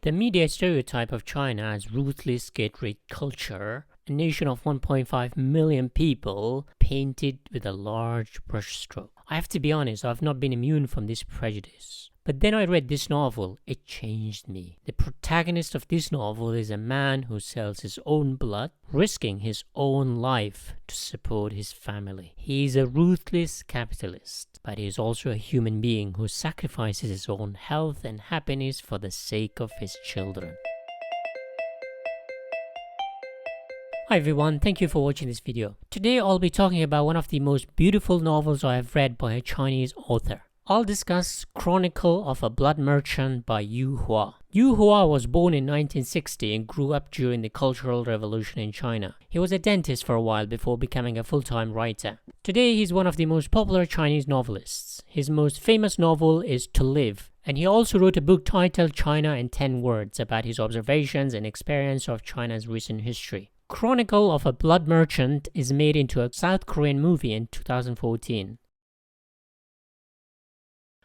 The media stereotype of China as ruthless get-rich culture, a nation of 1.5 million people, painted with a large brushstroke. I have to be honest, I've not been immune from this prejudice. But then I read this novel, it changed me. The protagonist of this novel is a man who sells his own blood, risking his own life to support his family. He is a ruthless capitalist, but he is also a human being who sacrifices his own health and happiness for the sake of his children. Hi everyone, thank you for watching this video. Today I'll be talking about one of the most beautiful novels I have read by a Chinese author. I'll discuss Chronicle of a Blood Merchant by Yu Hua. Yu Hua was born in 1960 and grew up during the Cultural Revolution in China. He was a dentist for a while before becoming a full-time writer. Today he's one of the most popular Chinese novelists. His most famous novel is To Live, and he also wrote a book titled China in 10 Words about his observations and experience of China's recent history. Chronicle of a Blood Merchant is made into a South Korean movie in 2014.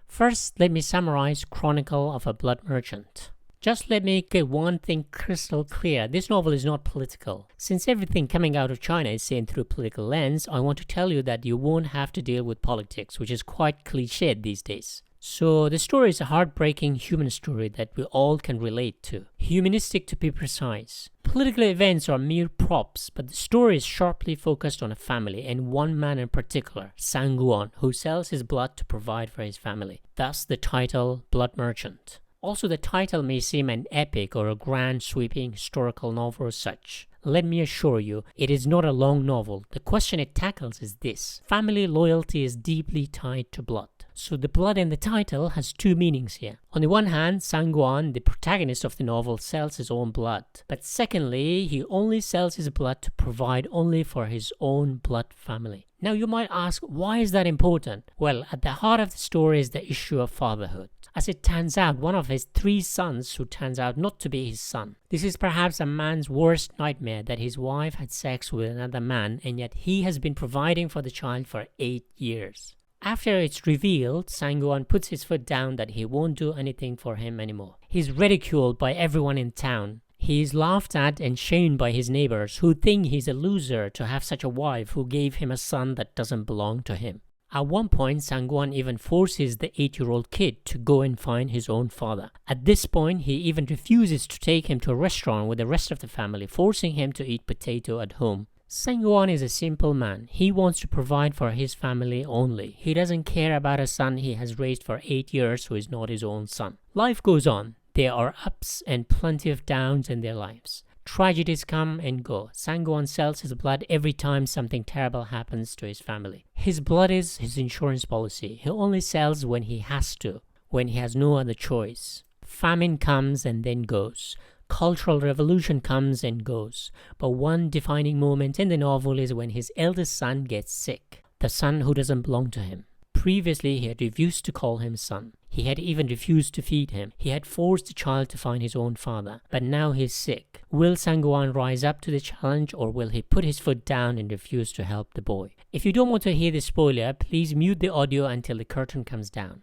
First, let me summarize Chronicle of a Blood Merchant. Just let me get one thing crystal clear. This novel is not political. Since everything coming out of China is seen through a political lens, I want to tell you that you won't have to deal with politics, which is quite cliched these days. So the story is a heartbreaking human story that we all can relate to. Humanistic to be precise. Political events are mere props, but the story is sharply focused on a family and one man in particular, Sang-guan, who sells his blood to provide for his family. Thus the title, Blood Merchant. Also, the title may seem an epic or a grand sweeping historical novel as such. Let me assure you, it is not a long novel. The question it tackles is this. Family loyalty is deeply tied to blood. So the blood in the title has two meanings here. On the one hand, Sang-guan, the protagonist of the novel, sells his own blood. But secondly, he only sells his blood to provide only for his own blood family. Now you might ask, why is that important? Well, at the heart of the story is the issue of fatherhood. As it turns out, one of his 3 sons who turns out not to be his son. This is perhaps a man's worst nightmare, that his wife had sex with another man and yet he has been providing for the child for 8 years. After it's revealed, Sang-guan puts his foot down that he won't do anything for him anymore. He's ridiculed by everyone in town. He is laughed at and shamed by his neighbors who think he's a loser to have such a wife who gave him a son that doesn't belong to him. At one point, Sang-guan even forces the 8-year-old kid to go and find his own father. At this point, he even refuses to take him to a restaurant with the rest of the family, forcing him to eat potato at home. Sang-guan is a simple man. He wants to provide for his family only. He doesn't care about a son he has raised for 8 years who is not his own son. Life goes on. There are ups and plenty of downs in their lives. Tragedies come and go. Sang-guan sells his blood every time something terrible happens to his family. His blood is his insurance policy. He only sells when he has to, when he has no other choice. Famine comes and then goes. Cultural revolution comes and goes. But one defining moment in the novel is when his eldest son gets sick. The son who doesn't belong to him. Previously, he had refused to call him son. He had even refused to feed him. He had forced the child to find his own father. But now he's sick. Will Sang-guan rise up to the challenge, or will he put his foot down and refuse to help the boy? If you don't want to hear the spoiler, please mute the audio until the curtain comes down.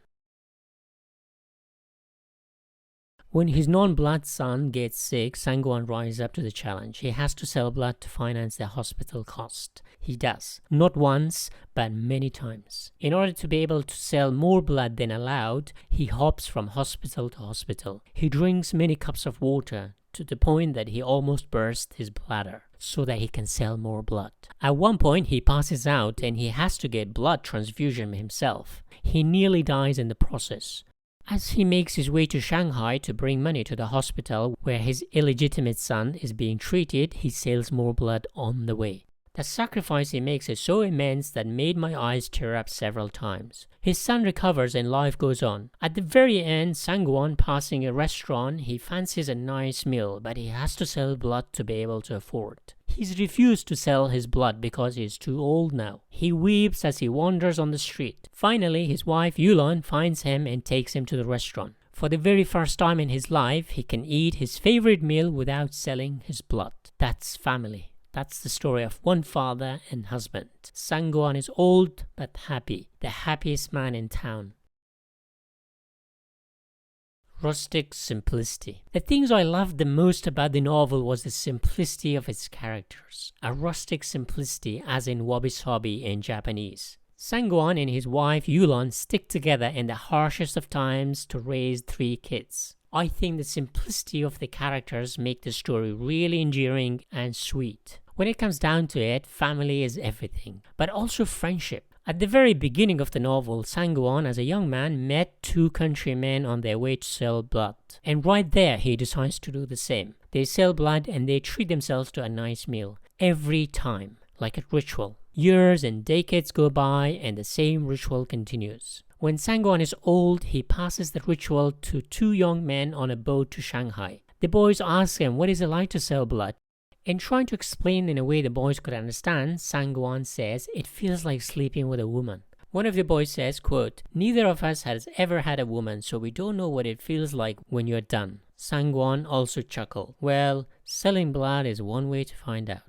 When his non-blood son gets sick, Sang-guan rises up to the challenge. He has to sell blood to finance the hospital cost. He does. Not once, but many times. In order to be able to sell more blood than allowed, he hops from hospital to hospital. He drinks many cups of water to the point that he almost bursts his bladder so that he can sell more blood. At one point, he passes out and he has to get blood transfusion himself. He nearly dies in the process. As he makes his way to Shanghai to bring money to the hospital where his illegitimate son is being treated, he sells more blood on the way. The sacrifice he makes is so immense that made my eyes tear up several times. His son recovers and life goes on. At the very end, Sang-guan passing a restaurant, he fancies a nice meal, but he has to sell blood to be able to afford. He's refused to sell his blood because he is too old now. He weeps as he wanders on the street. Finally, his wife Yulon finds him and takes him to the restaurant. For the very first time in his life, he can eat his favorite meal without selling his blood. That's family. That's the story of one father and husband. Sang-guan is old but happy, the happiest man in town. Rustic simplicity. The things I loved the most about the novel was the simplicity of its characters. A rustic simplicity, as in wabi-sabi in Japanese. Sangwon and his wife Yulon stick together in the harshest of times to raise 3 kids. I think the simplicity of the characters make the story really endearing and sweet. When it comes down to it, family is everything, but also friendship. At the very beginning of the novel, Sangwon, as a young man, met 2 countrymen on their way to sell blood. And right there, he decides to do the same. They sell blood and they treat themselves to a nice meal. Every time, like a ritual. Years and decades go by and the same ritual continues. When Sangwon is old, he passes the ritual to 2 young men on a boat to Shanghai. The boys ask him what is it like to sell blood. In trying to explain in a way the boys could understand, Sangwon says it feels like sleeping with a woman. One of the boys says, quote, "Neither of us has ever had a woman, so we don't know what it feels like when you're done." Sangwon also chuckled. Well, selling blood is one way to find out.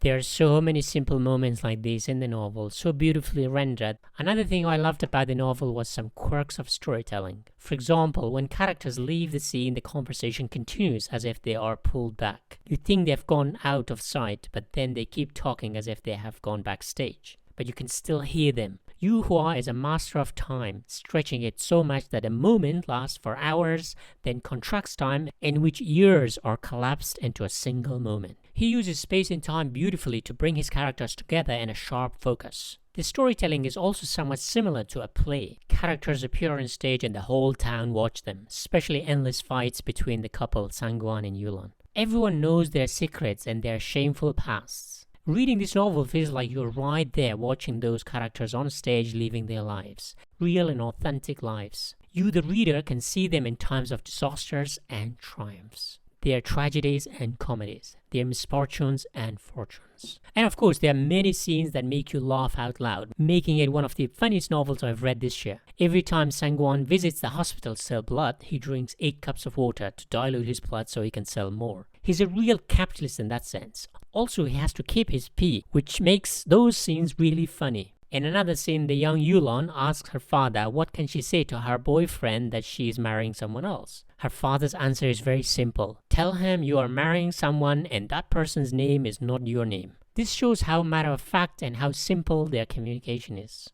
There are so many simple moments like this in the novel, so beautifully rendered. Another thing I loved about the novel was some quirks of storytelling. For example, when characters leave the scene, the conversation continues as if they are pulled back. You think they've gone out of sight, but then they keep talking as if they have gone backstage. But you can still hear them. Yu Hua is a master of time, stretching it so much that a moment lasts for hours, then contracts time in which years are collapsed into a single moment. He uses space and time beautifully to bring his characters together in a sharp focus. The storytelling is also somewhat similar to a play. Characters appear on stage and the whole town watch them, especially endless fights between the couple Sangwon and Yulon. Everyone knows their secrets and their shameful pasts. Reading this novel feels like you're right there watching those characters on stage living their lives, real and authentic lives. You, the reader, can see them in times of disasters and triumphs, their tragedies and comedies, their misfortunes and fortunes. And of course, there are many scenes that make you laugh out loud, making it one of the funniest novels I've read this year. Every time Sangwon visits the hospital to sell blood, he drinks 8 cups of water to dilute his blood so he can sell more. He's a real capitalist in that sense. Also, he has to keep his pee, which makes those scenes really funny. In another scene, the young Yulon asks her father what can she say to her boyfriend that she is marrying someone else. Her father's answer is very simple. Tell him you are marrying someone and that person's name is not your name. This shows how matter-of-fact and how simple their communication is.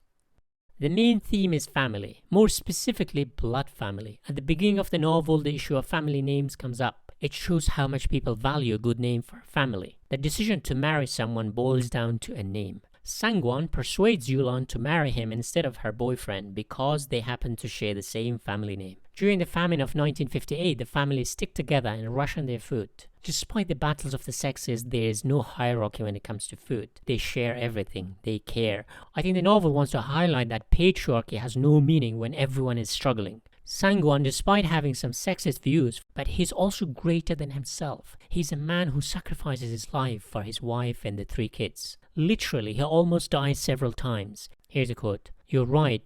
The main theme is family, more specifically blood family. At the beginning of the novel, the issue of family names comes up. It shows how much people value a good name for a family. The decision to marry someone boils down to a name. Sangwon persuades Yulon to marry him instead of her boyfriend because they happen to share the same family name. During the famine of 1958, the families stick together and ration their food. Despite the battles of the sexes, there is no hierarchy when it comes to food. They share everything. They care. I think the novel wants to highlight that patriarchy has no meaning when everyone is struggling. Sangwon, despite having some sexist views, but he's also greater than himself. He's a man who sacrifices his life for his wife and the 3 kids. Literally, he almost died several times. Here's a quote. "You're right,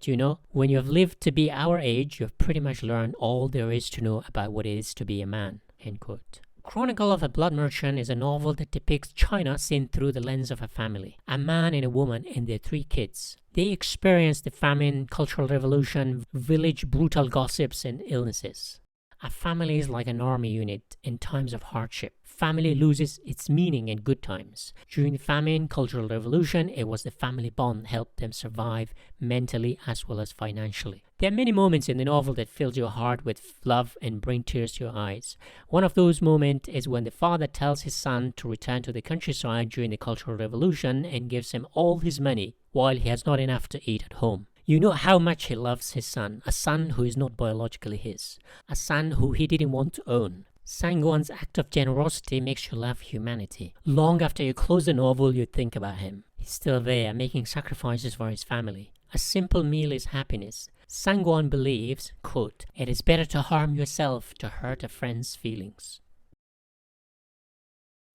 when you have lived to be our age, you have pretty much learned all there is to know about what it is to be a man." End quote. Chronicle of a Blood Merchant is a novel that depicts China seen through the lens of a family, a man and a woman and their 3 kids. They experience the famine, cultural revolution, village brutal gossips and illnesses. A family is like an army unit in times of hardship. Family loses its meaning in good times. During the famine, cultural revolution, it was the family bond helped them survive mentally as well as financially. There are many moments in the novel that fills your heart with love and bring tears to your eyes. One of those moments is when the father tells his son to return to the countryside during the cultural revolution and gives him all his money while he has not enough to eat at home. You know how much he loves his son, a son who is not biologically his, a son who he didn't want to own. Sangwon's act of generosity makes you love humanity. Long after you close the novel, you think about him. He's still there, making sacrifices for his family. A simple meal is happiness. Sangwon believes, quote, "It is better to harm yourself to hurt a friend's feelings."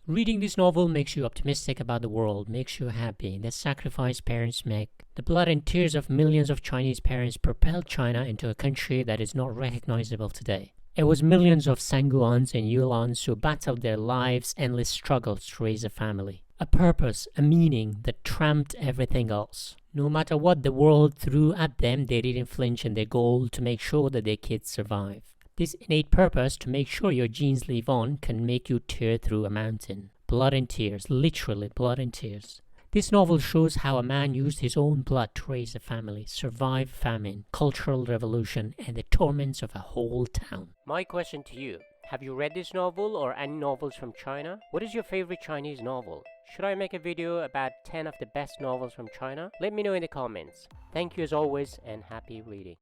Reading this novel makes you optimistic about the world, makes you happy. The sacrifice parents make, the blood and tears of millions of Chinese parents propelled China into a country that is not recognizable today. It was millions of Sangwons and Yulons who battled their lives' endless struggles to raise a family. A purpose, a meaning that trumped everything else. No matter what the world threw at them, they didn't flinch in their goal to make sure that their kids survive. This innate purpose to make sure your genes live on can make you tear through a mountain. Blood and tears, literally blood and tears. This novel shows how a man used his own blood to raise a family, survive famine, cultural revolution, and the torments of a whole town. My question to you, have you read this novel or any novels from China? What is your favorite Chinese novel? Should I make a video about 10 of the best novels from China? Let me know in the comments. Thank you as always and happy reading.